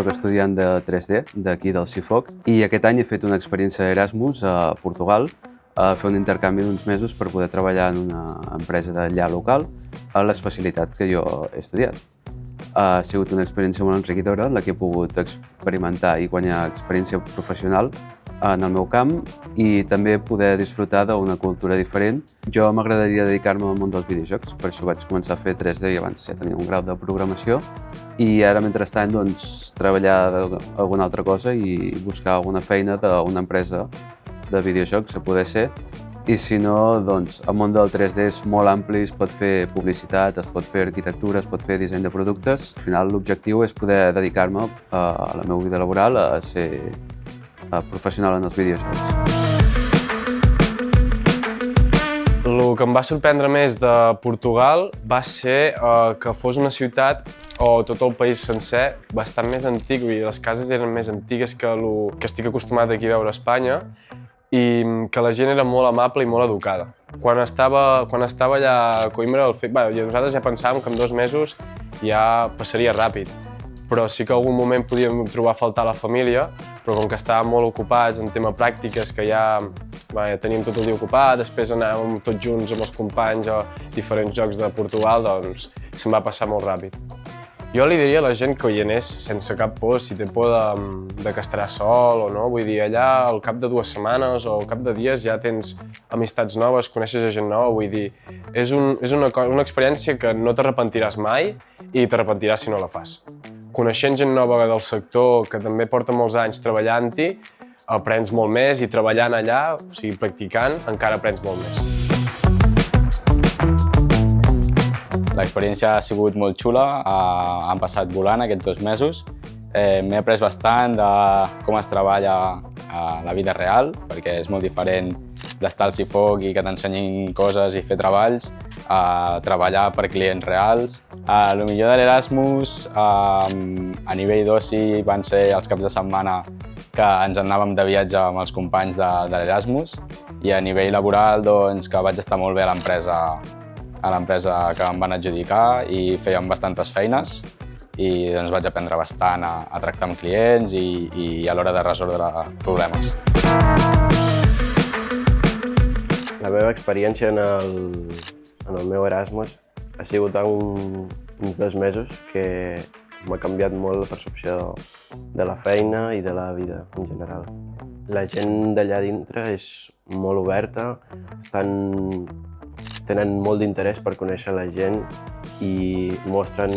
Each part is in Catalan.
soc estudiant de 3D d'aquí del CIFOC i aquest any he fet una experiència d'Erasmus a Portugal a fer un intercanvi d'uns mesos per poder treballar en una empresa d'allà local a l'especialitat que jo he estudiat. Ha sigut una experiència molt enriquidora en la que he pogut experimentar i guanyar experiència professional en el meu camp i també poder disfrutar d'una cultura diferent. Jo m'agradaria dedicar-me al món dels videojocs, per això vaig començar a fer 3D i abans ja tenia un grau de programació i ara mentrestant treballar d'alguna altra cosa i buscar alguna feina d'una empresa de videojocs, a poder ser. I si no, doncs, el món del 3D és molt ampli, es pot fer publicitat, es pot fer arquitectura, es pot fer disseny de productes. Al final l'objectiu és poder dedicar-me a la meva vida laboral a ser professional en els videojocs. El que em va sorprendre més de Portugal va ser que fos una ciutat o tot el país sencer bastant més antic, les cases eren més antigues que el que estic acostumat aquí a veure a Espanya i que la gent era molt amable i molt educada. Quan estava allà a Coïmbra, nosaltres ja pensàvem que en 2 mesos ja passaria ràpid, però sí que en algun moment podíem trobar a faltar la família, però com que estàvem molt ocupats en tema pràctiques, que ja teníem tot el dia ocupat, després anàvem tots junts amb els companys a diferents jocs de Portugal, doncs se'm va passar molt ràpid. Jo li diria a la gent que hi anés sense cap por, si té por de que estarà sol o no, vull dir, allà al cap de 2 setmanes o al cap de dies ja tens amistats noves, coneixes gent nova, vull dir, és una experiència que no t'arrepentiràs mai i t'arrepentiràs si no la fas. Coneixent gent nova del sector que també porta molts anys treballant-hi, aprens molt més i treballant allà, o sigui, practicant, encara aprens molt més. L'experiència ha sigut molt xula, han passat volant aquests 2 mesos. M'he après bastant de com es treballa a la vida real, perquè és molt diferent d'estar al CIFOC i que t'ensenyin coses i fer treballs, a treballar per clients reals. El millor de l'Erasmus, a nivell d'oci, van ser els caps de setmana que ens anàvem de viatge amb els companys de l'Erasmus i a nivell laboral doncs, que vaig estar molt bé a l'empresa que em van adjudicar i fèiem bastantes feines i doncs, vaig aprendre bastant a tractar amb clients i a l'hora de resoldre problemes. La meva experiència en el meu Erasmus ha sigut uns 2 mesos que m'ha canviat molt la percepció de la feina i de la vida en general. La gent d'allà dintre és molt oberta, tenen molt d'interès per conèixer la gent i mostren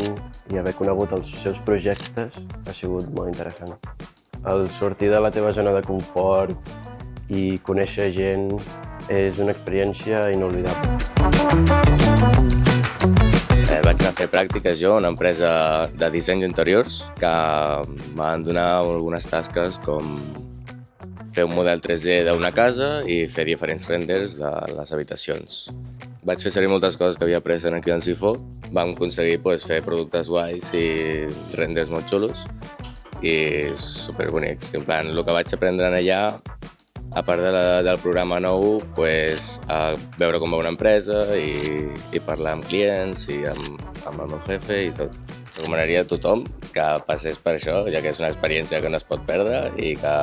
i haver conegut els seus projectes ha sigut molt interessant. El sortir de la teva zona de confort i conèixer gent és una experiència inoblidable. Vaig anar a fer pràctiques jo a una empresa de disseny d'interiors que m'han donat algunes tasques com fer un model 3D d'una casa i fer diferents renders de les habitacions. Vaig fer servir moltes coses que havia après aquí en CIFOC. Vam aconseguir fer productes guais i renders molt xulos i superbonics. En plan, el que vaig aprendre allà, a part del programa nou, veure com va una empresa i parlar amb clients i amb el meu jefe i tot. Recomanaria a tothom que passés per això, ja que és una experiència que no es pot perdre i que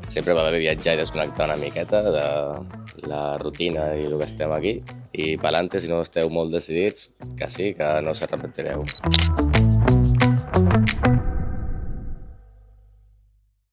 sempre va bé viatjar i desconnectar una miqueta de la rutina i el que estem aquí. I pa'lante, si no esteu molt decidits, que sí, que no us arrepentireu.